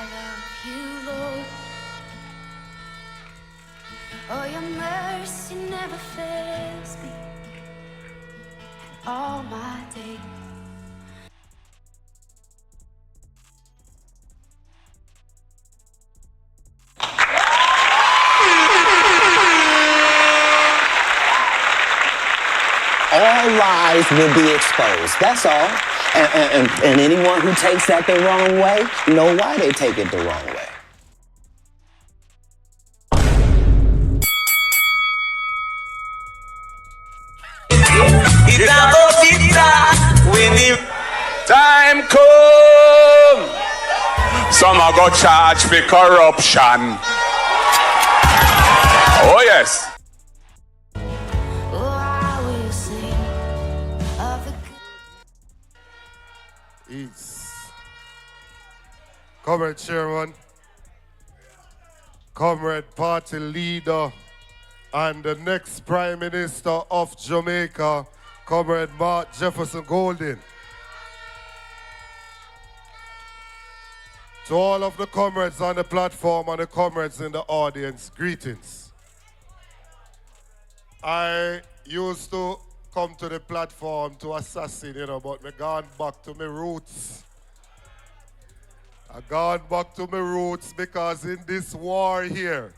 love you, Lord. Oh, your mercy never fails me. And all my days. All lies will be exposed. That's all. And anyone who takes that the wrong way, know why they take it the wrong way. Time come. Some are go charge for corruption. Oh yes. Comrade Chairman, Comrade Party Leader, and the next Prime Minister of Jamaica, Comrade Mark Jefferson Golding. To all of the comrades on the platform and the comrades in the audience, greetings. I used to come to the platform to assassin, but I gone back to my roots. I gone back to my roots because in this war here,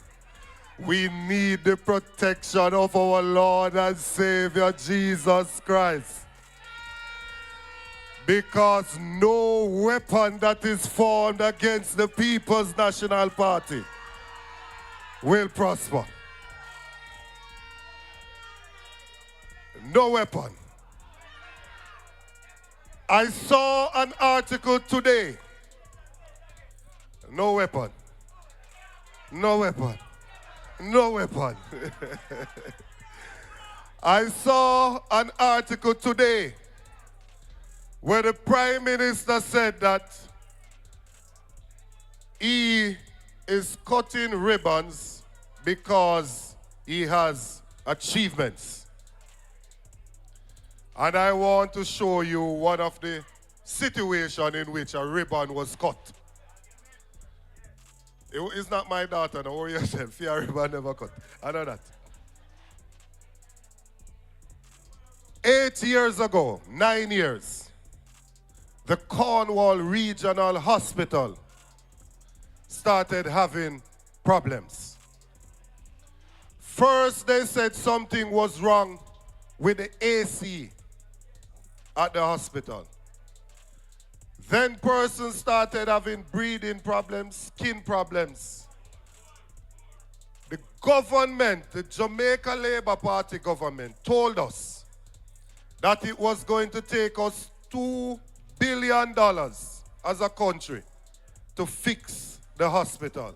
we need the protection of our Lord and Savior Jesus Christ. Because no weapon that is formed against the People's National Party will prosper. No weapon. I saw an article today. No weapon. No weapon. No weapon. I saw an article today where the Prime Minister said that he is cutting ribbons because he has achievements. And I want to show you one of the situations in which a ribbon was cut. It's not my daughter, no worry yourself. Your ribbon never cut. I know that. 8 years ago, 9 years, the Cornwall Regional Hospital started having problems. First, they said something was wrong with the AC at the hospital. Then persons started having breathing problems, skin problems. The government, the Jamaica Labour Party government, told us that it was going to take us $2 billion as a country to fix the hospital.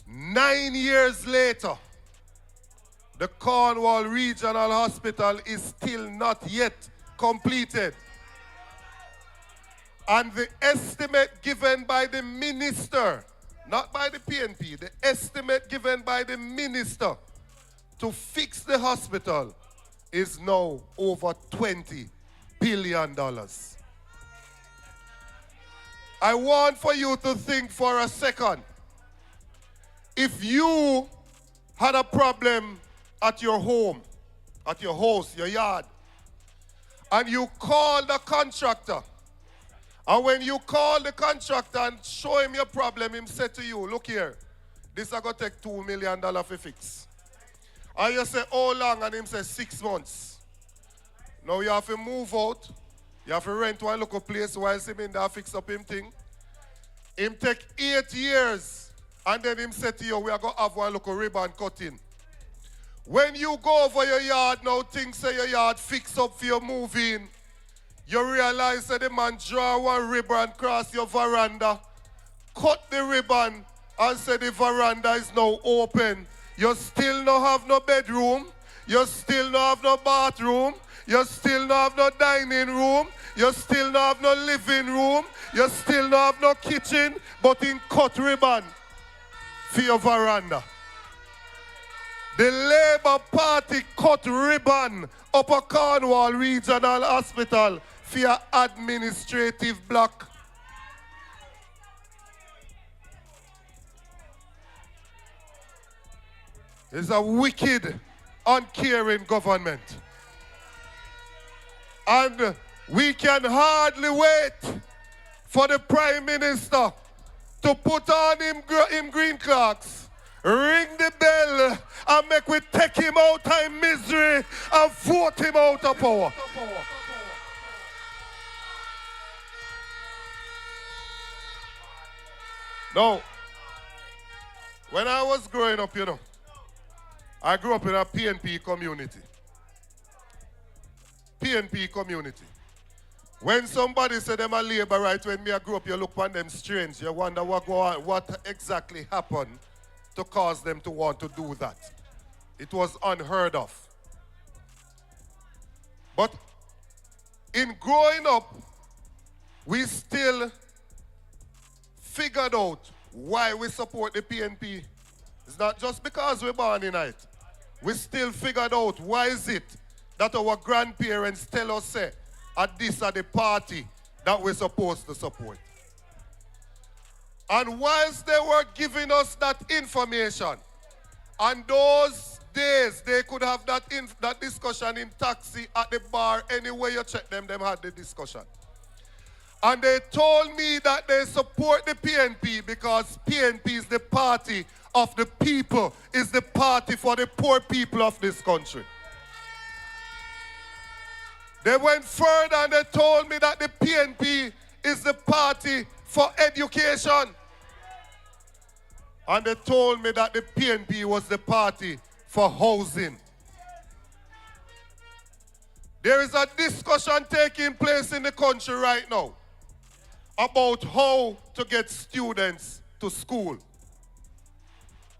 9 years later, the Cornwall Regional Hospital is still not yet completed. And the estimate given by the minister, not by the PNP, the estimate given by the minister to fix the hospital is now over $20 billion. I want for you to think for a second. If you had a problem at your home, at your house, your yard, and you call the contractor, and when you call the contractor and show him your problem, him say to you, look here, this is going to take $2 million to fix. And you say, how long? And him say 6 months. Now you have to move out. You have to rent one local place while him in there fix up him thing. Him take 8 years. And then him say to you, we are going to have one local ribbon cutting. When you go over your yard now, things say your yard fix up for your moving. You realize that the man draw one ribbon across your veranda, cut the ribbon, and say the veranda is now open. You still don't have no bedroom. You still don't have no bathroom. You still don't have no dining room. You still don't have no living room. You still don't have no kitchen, but in cut ribbon for your veranda. The Labour Party cut ribbon up a Cornwall Regional Hospital for your administrative block. is a wicked, uncaring government. And we can hardly wait for the Prime Minister to put on him green clocks, ring the bell, and make we take him out of misery and vote him out of power. Now, when I was growing up, I grew up in a PNP community. PNP community. When somebody said them a labor right, when me I grew up, you look on them strange. You wonder what exactly happened to cause them to want to do that. It was unheard of. But in growing up, we still figured out why we support the PNP. It's not just because we're born in it. We still figured out why is it that our grandparents tell us, say, at this are the party that we're supposed to support. And whilst they were giving us that information, and those days they could have that discussion in taxi, at the bar, anywhere you check them had the discussion. And they told me that they support the PNP because PNP is the party of the people, is the party for the poor people of this country. They went further and they told me that the PNP is the party for education. And they told me that the PNP was the party for housing. There is a discussion taking place in the country right now about how to get students to school.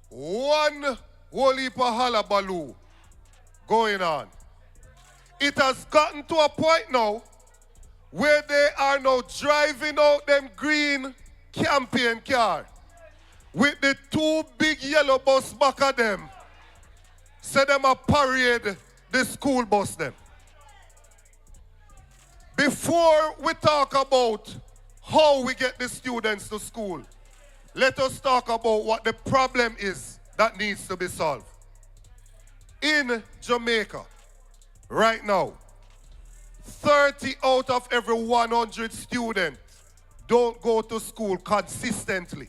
One whole heap of hullabaloo going on. It has gotten to a point now where they are now driving out them green campaign car with the two big yellow bus back of them. Say them a parade the school bus them. Before we talk about how we get the students to school, let us talk about what the problem is that needs to be solved. In Jamaica, right now, 30 out of every 100 students don't go to school consistently.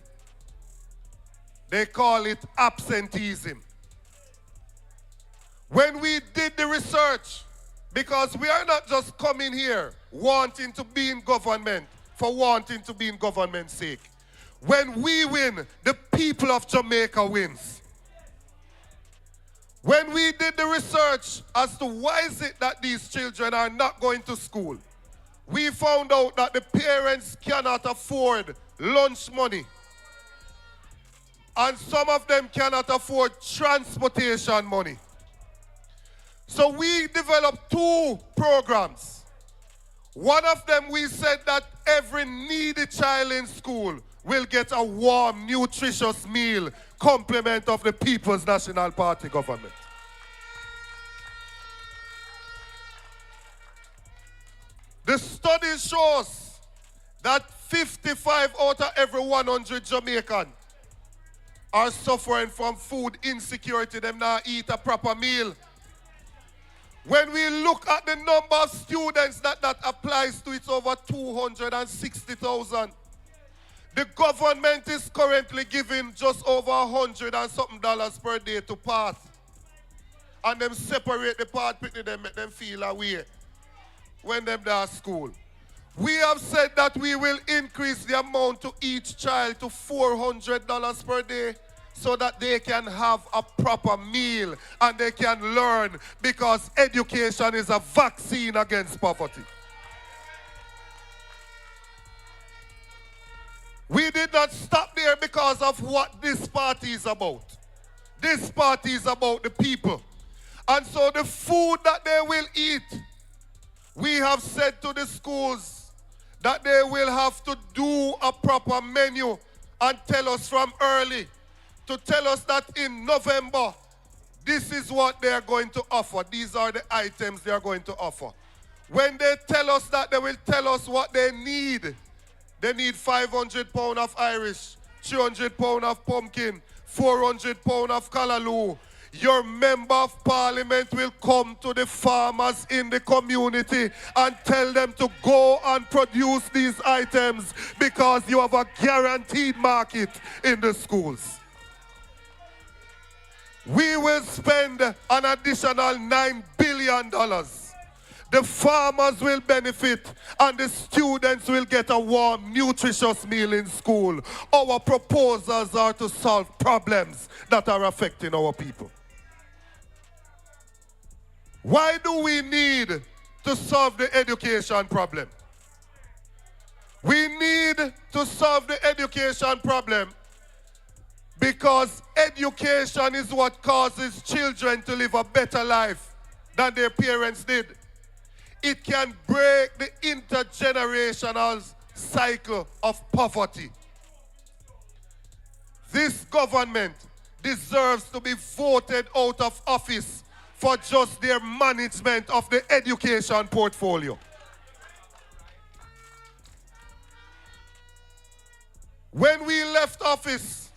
They call it absenteeism. When we did the research, because we are not just coming here wanting to be in government for wanting to be in government's sake. When we win, the people of Jamaica wins. When we did the research as to why is it that these children are not going to school, we found out that the parents cannot afford lunch money. And some of them cannot afford transportation money. So we developed two programs. One of them, we said that every needy child in school will get a warm, nutritious meal, complement of the People's National Party government. The study shows that 55 out of every 100 Jamaicans are suffering from food insecurity. Them not eat a proper meal. When we look at the number of students that applies to, it's over 260,000. The government is currently giving just over $100 and something per day to pass. And them separate the part, picnic them, make them feel away when them there at school. We have said that we will increase the amount to each child to $400 per day so that they can have a proper meal and they can learn, because education is a vaccine against poverty. We did not stop there because of what this party is about. This party is about the people. And so the food that they will eat, we have said to the schools that they will have to do a proper menu and tell us from early, to tell us that in November, this is what they are going to offer. These are the items they are going to offer. When they tell us that, they will tell us what they need. They need 500 pounds of Irish, 300 pounds of pumpkin, 400 pounds of callaloo. Your member of parliament will come to the farmers in the community and tell them to go and produce these items because you have a guaranteed market in the schools. We will spend an additional $9 billion. The farmers will benefit and the students will get a warm, nutritious meal in school. Our proposals are to solve problems that are affecting our people. Why do we need to solve the education problem? We need to solve the education problem because education is what causes children to live a better life than their parents did. It can break the intergenerational cycle of poverty. This government deserves to be voted out of office for just their management of the education portfolio. When we left office,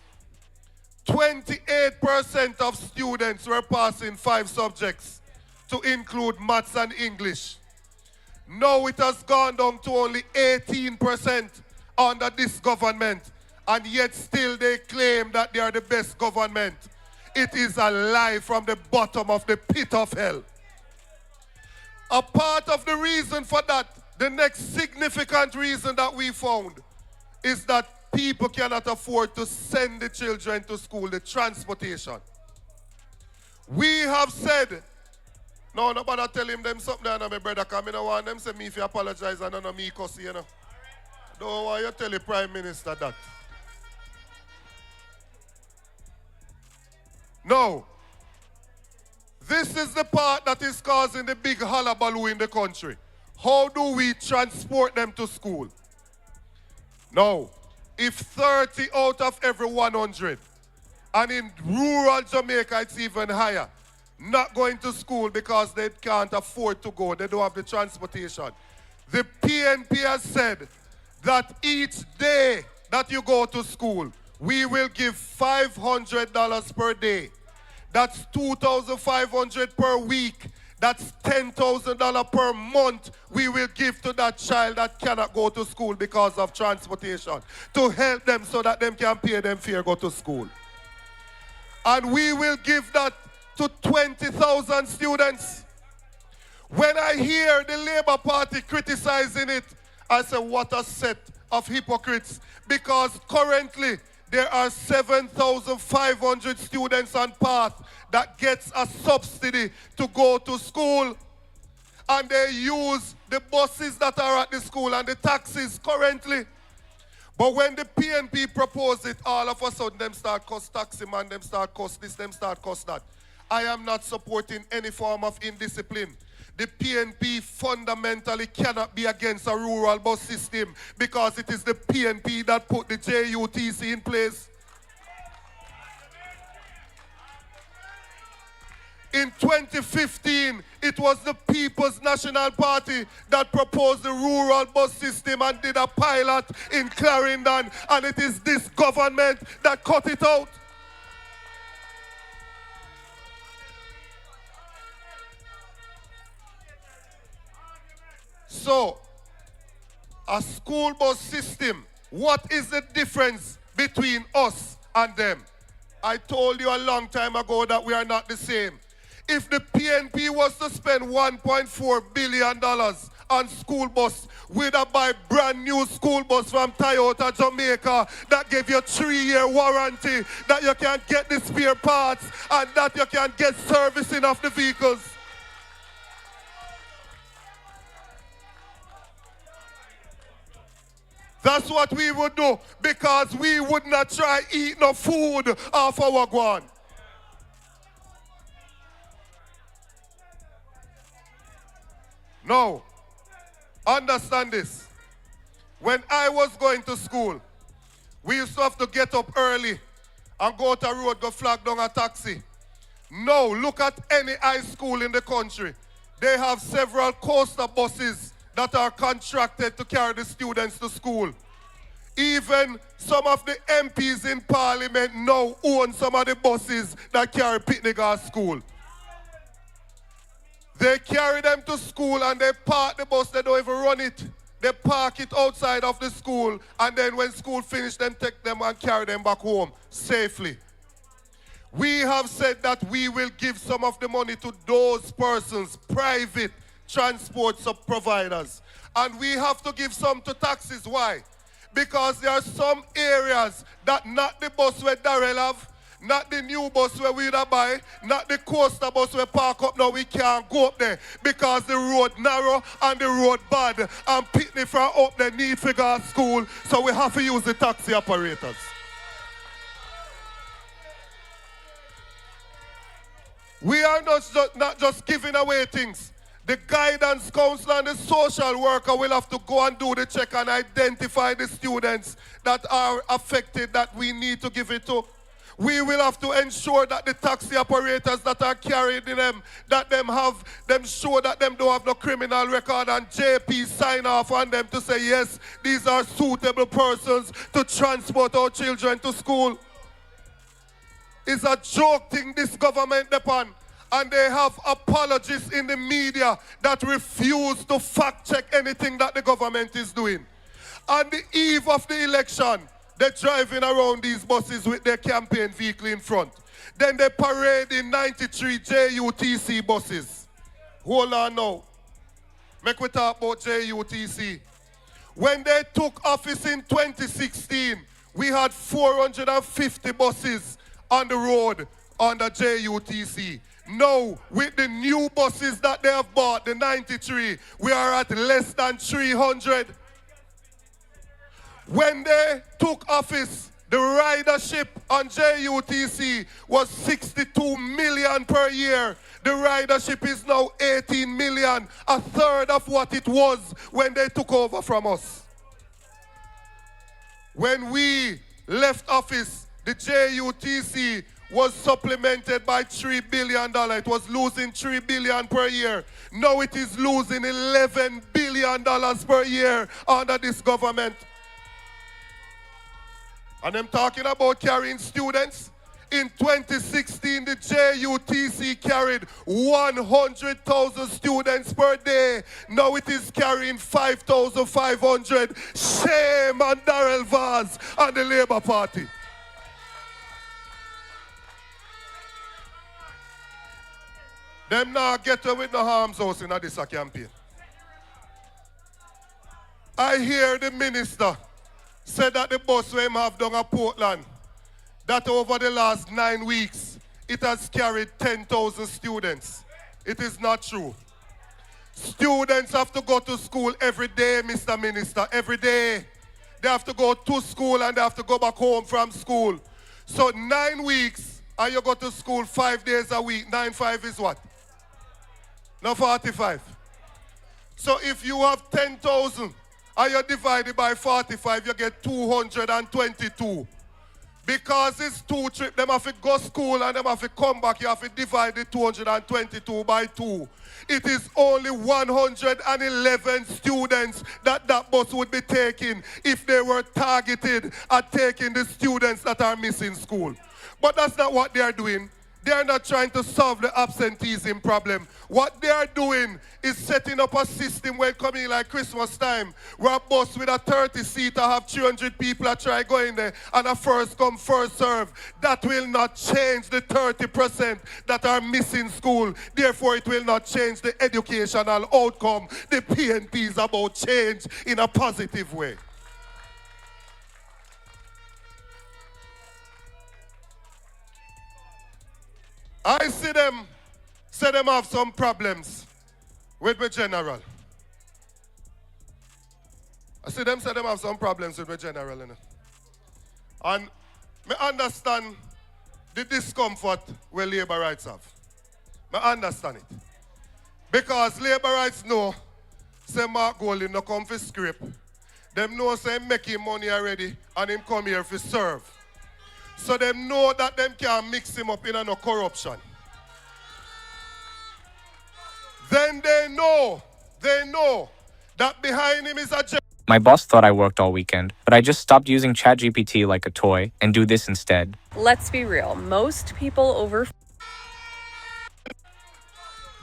28% of students were passing 5 subjects, to include maths and English. Now it has gone down to only 18% under this government, and yet still they claim that they are the best government. It is a lie from the bottom of the pit of hell. A part of the reason for that, the next significant reason that we found, is that people cannot afford to send the children to school, the transportation. We have said, no, nobody tell him them something, and my brother, because I don't want them say me if you apologize and none of me cuss you, know. Don't want you tell the Prime Minister that. No. This is the part that is causing the big hullabaloo in the country. How do we transport them to school? No. If 30 out of every 100, and in rural Jamaica it's even higher, not going to school because they can't afford to go, they don't have the transportation. The PNP has said that each day that you go to school, we will give $500 per day. That's $2,500 per week. That's $10,000 per month we will give to that child that cannot go to school because of transportation, to help them so that they can pay them fare go to school. And we will give that to 20,000 students. When I hear the Labour Party criticizing it, I say, what a set of hypocrites. Because currently, there are 7,500 students on path that gets a subsidy to go to school. And they use the buses that are at the school and the taxis currently. But when the PNP propose it, all of a sudden, them start cost taxi man, them start cost this, them start cost that. I am not supporting any form of indiscipline. The PNP fundamentally cannot be against a rural bus system because it is the PNP that put the JUTC in place. In 2015, it was the People's National Party that proposed the rural bus system and did a pilot in Clarendon, and it is this government that cut it out. So, a school bus system, what is the difference between us and them? I told you a long time ago that we are not the same. If the PNP was to spend $1.4 billion on school bus, we'd have buy brand new school bus from Toyota Jamaica that gave you a 3-year warranty, that you can get the spare parts and that you can get servicing of the vehicles. That's what we would do, because we would not try eat no food off our ground. No. Understand this. When I was going to school, we used to have to get up early and go to a road, go flag down a taxi. Now, look at any high school in the country. They have several coaster buses that are contracted to carry the students to school. Even some of the MPs in Parliament now own some of the buses that carry picnic at school. They carry them to school and they park the bus, they don't even run it. They park it outside of the school, and then when school finishes, them take them and carry them back home safely. We have said that we will give some of the money to those persons, private transport providers. And we have to give some to taxis. Why? Because there are some areas that not the bus where Darrell have, not the new bus where we buy, not the coaster bus where park up now, we can't go up there because the road narrow and the road bad. And picnic from up there need to go to school, so we have to use the taxi operators. We are not just giving away things. The guidance counselor and the social worker will have to go and do the check and identify the students that are affected that we need to give it to. We will have to ensure that the taxi operators that are carrying them, that them show that them don't have no criminal record, and JP sign off on them to say, yes, these are suitable persons to transport our children to school. It's a joke thing this government depend. And they have apologists in the media that refuse to fact check anything that the government is doing. On the eve of the election, they're driving around these buses with their campaign vehicle in front. Then they parade in 93 JUTC buses. Hold on now. Make we talk about JUTC. When they took office in 2016, we had 450 buses on the road under JUTC. Now, with the new buses that they have bought, the 93, we are at less than 300. When they took office, the ridership on JUTC was 62 million per year. The ridership is now 18 million, a third of what it was when they took over from us. When we left office, the JUTC was supplemented by $3 billion. It was losing $3 billion per year. Now it is losing $11 billion per year under this government. And I'm talking about carrying students. In 2016, the JUTC carried 100,000 students per day. Now it is carrying 5,500. Shame on Darrell Vaz and the Labour Party. Them now get away with no harm's house in this campaign. I hear the minister said that the bus we have done at Portland, that over the last 9 weeks, it has carried 10,000 students. It is not true. Students have to go to school every day, Mr. Minister, every day. They have to go to school and they have to go back home from school. So 9 weeks, and you go to school 5 days a week. 9-5 is what? No, 45. So if you have 10,000 and you divide it by 45, you get 222. Because it's 2 trips, them have to go to school and them have to come back, you have to divide the 222 by 2. It is only 111 students that bus would be taking if they were targeted at taking the students that are missing school. But that's not what they are doing. They are not trying to solve the absenteeism problem. What they are doing is setting up a system when coming like Christmas time, where a bus with a 30-seater have 300 people that try going there, and a first come, first serve. That will not change the 30% that are missing school. Therefore, it will not change the educational outcome. The PNP is about change in a positive way. I see them say them have some problems with my general. I see them say them have some problems with my general. You know? And I understand the discomfort where labor rights have. I understand it. Because labor rights know, say Mark Golding no come for script. Them know say him making money already and him come here for serve. So them know that them can't mix him up in no corruption. Then they know that behind him is a My boss thought I worked all weekend, but I just stopped using ChatGPT like a toy and do this instead. Let's be real, most people over...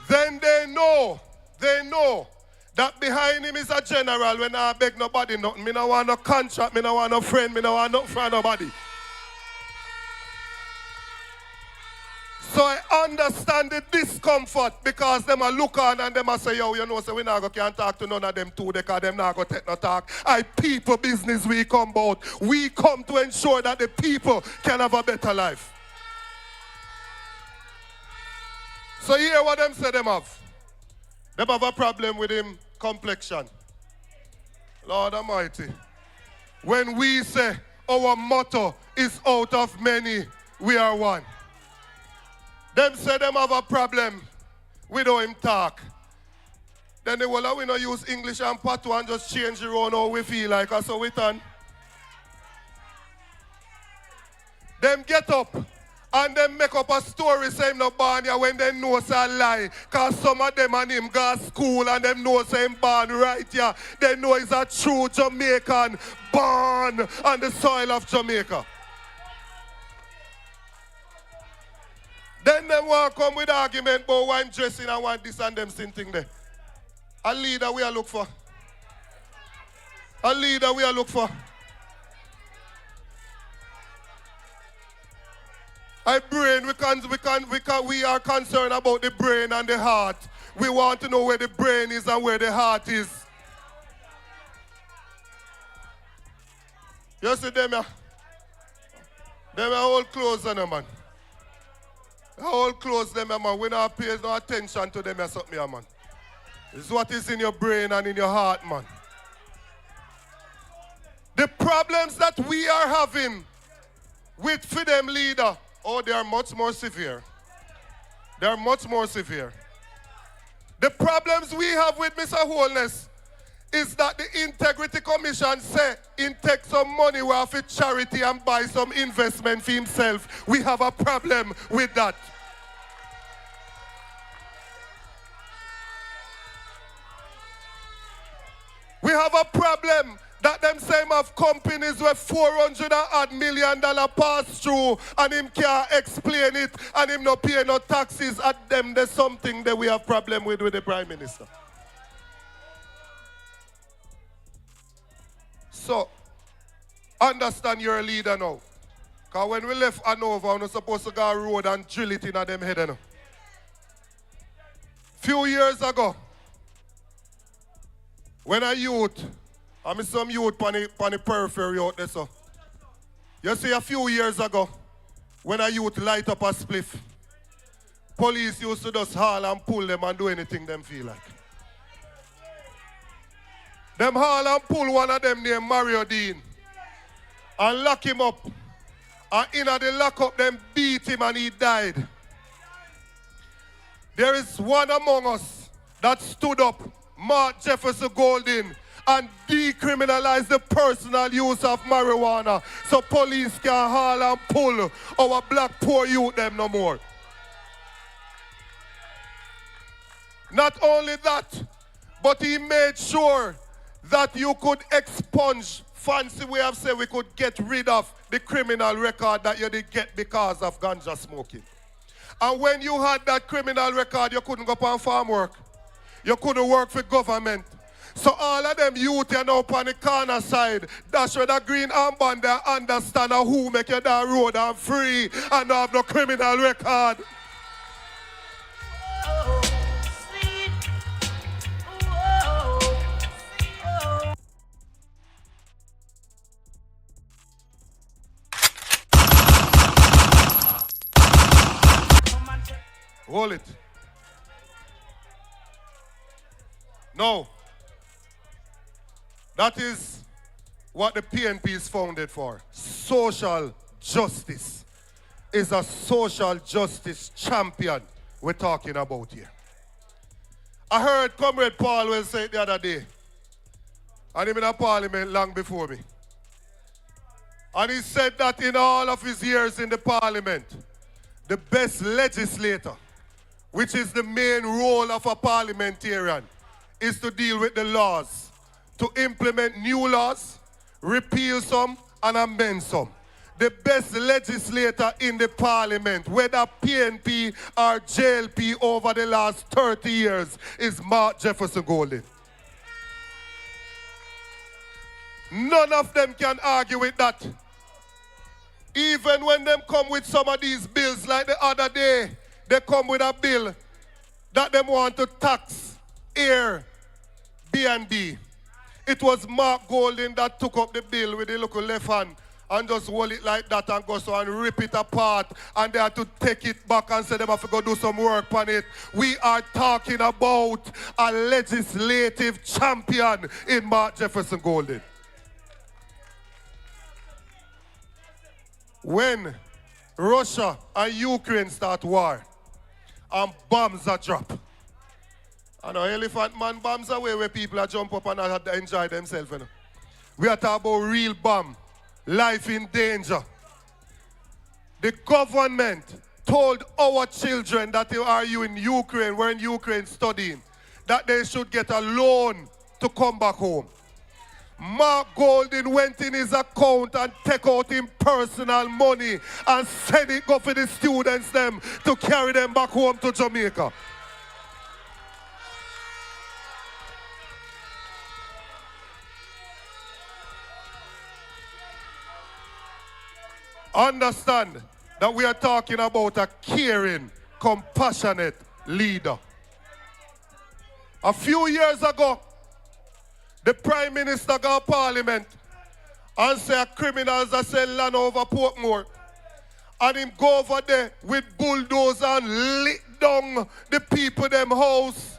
Then they know that behind him is a general when I beg nobody nothing. Me no want no contract, me no want no friend, me no want nothing from nobody. So I understand the discomfort because them a look on and them a say, yo, you know, so we not can't talk to none of them too because them not go take no talk. I people business we come about. We come to ensure that the people can have a better life. So you hear what them say them have? Them have a problem with him complexion. Lord Almighty. When we say our motto is out of many, we are one. Them say them have a problem with how him talk. Then they will we not use English and patois and just change around how we feel like us so we turn. Them get up and them make up a story saying no born here when they know it's a lie. Cause some of them and him go to school and them know it's him born right here. They know he's a true Jamaican born on the soil of Jamaica. Then them want to come with argument about one dressing and one this and them same thing there. A leader we are look for. A leader we are look for. Our brain, we are concerned about the brain and the heart. We want to know where the brain is and where the heart is. You see them here? Them are all close on them, man. All close them, man. We not pay no attention to them or something, man. It's what is in your brain and in your heart, man. The problems that we are having with freedom leader, oh, they are much more severe. They are much more severe. The problems we have with Mr. Holness is that the Integrity Commission say he take some money off of charity and buy some investment for himself. We have a problem with that. We have a problem that them same have companies where $400 million pass through and him can't explain it and him no pay no taxes at them. There's something that we have problem with the Prime Minister. So, understand you're a leader now. Because when we left Hanover, we were supposed to go on road and drill it in them head. You know. Few years ago, when a youth, I mean some youth on the periphery out there, so. You see a few years ago, when a youth light up a spliff, police used to just haul and pull them and do anything them feel like. Them haul and pull one of them named Mario Dean and lock him up. And in the lockup, them beat him and he died. There is one among us that stood up, Mark Jefferson Golding, and decriminalize the personal use of marijuana so police can haul and pull our black poor youth them no more. Not only that, but he made sure that you could expunge, fancy way of saying we could get rid of the criminal record that you did get because of ganja smoking. And when you had that criminal record, you couldn't go on farm work. You couldn't work for government. So all of them youth you know on the corner side, that's where the green armband they understand who make you that road and free and don't have no criminal record. Hold it. No. That is what the PNP is founded for. Social justice is a social justice champion we're talking about here. I heard Comrade Paul will say it the other day. And he was in a parliament long before me. And he said that in all of his years in the parliament, the best legislator, which is the main role of a parliamentarian, is to deal with the laws, to implement new laws, repeal some, and amend some. The best legislator in the parliament, whether PNP or JLP over the last 30 years, is Mark Jefferson Golding. None of them can argue with that. Even when them come with some of these bills, like the other day, they come with a bill that them want to tax Airbnb. It was Mark Golding that took up the bill with the local left hand and just hold it like that and go so and rip it apart, and they had to take it back and say they have to go do some work on it. We are talking about a legislative champion in Mark Jefferson Golding. When Russia and Ukraine start war and bombs are dropped, I know elephant man bombs away where people are jump up and enjoy themselves. You know? We are talking about real bomb, life in danger. The government told our children that they are in Ukraine, we're in Ukraine studying, that they should get a loan to come back home. Mark Golding went in his account and take out his personal money and send it go for the students them to carry them back home to Jamaica. Understand that we are talking about a caring, compassionate leader. A few years ago, the Prime Minister got Parliament and say criminals that sell land over Portmore. And him go over there with bulldozer and lit down the people them house.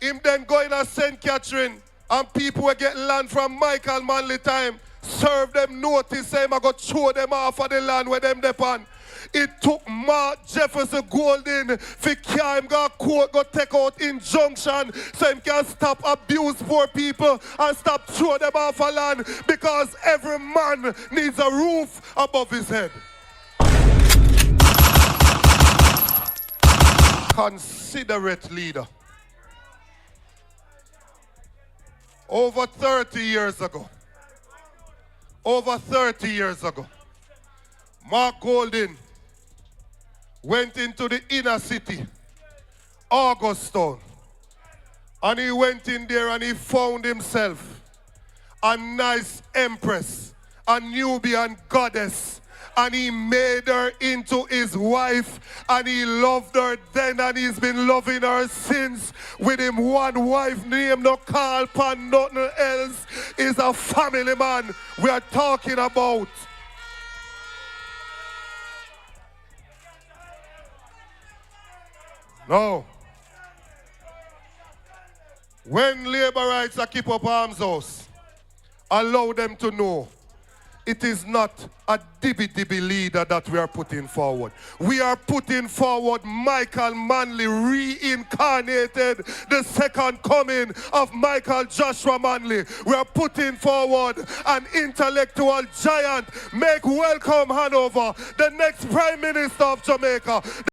Him then go in at St. Catherine and people will get land from Michael Manley time. Serve them notice, say I go throw them off of the land where them depend. It took Mark Jefferson Golding for him go court, go take out injunction so him can stop abuse poor people and stop throw them off of land, because every man needs a roof above his head. Considerate leader. Over 30 years ago, Mark Golding went into the inner city, Augustown, and he went in there and he found himself a nice empress, a Nubian goddess, and he made her into his wife, and he loved her then, and he's been loving her since. With him one wife named no call pan nothing else. Is a family man we are talking about. No. When labor rights are keep up arms house, allow them to know it is not a dibby-dibby leader that we are putting forward. We are putting forward Michael Manley reincarnated, the second coming of Michael Joshua Manley. We are putting forward an intellectual giant. Make welcome Hanover, the next Prime Minister of Jamaica.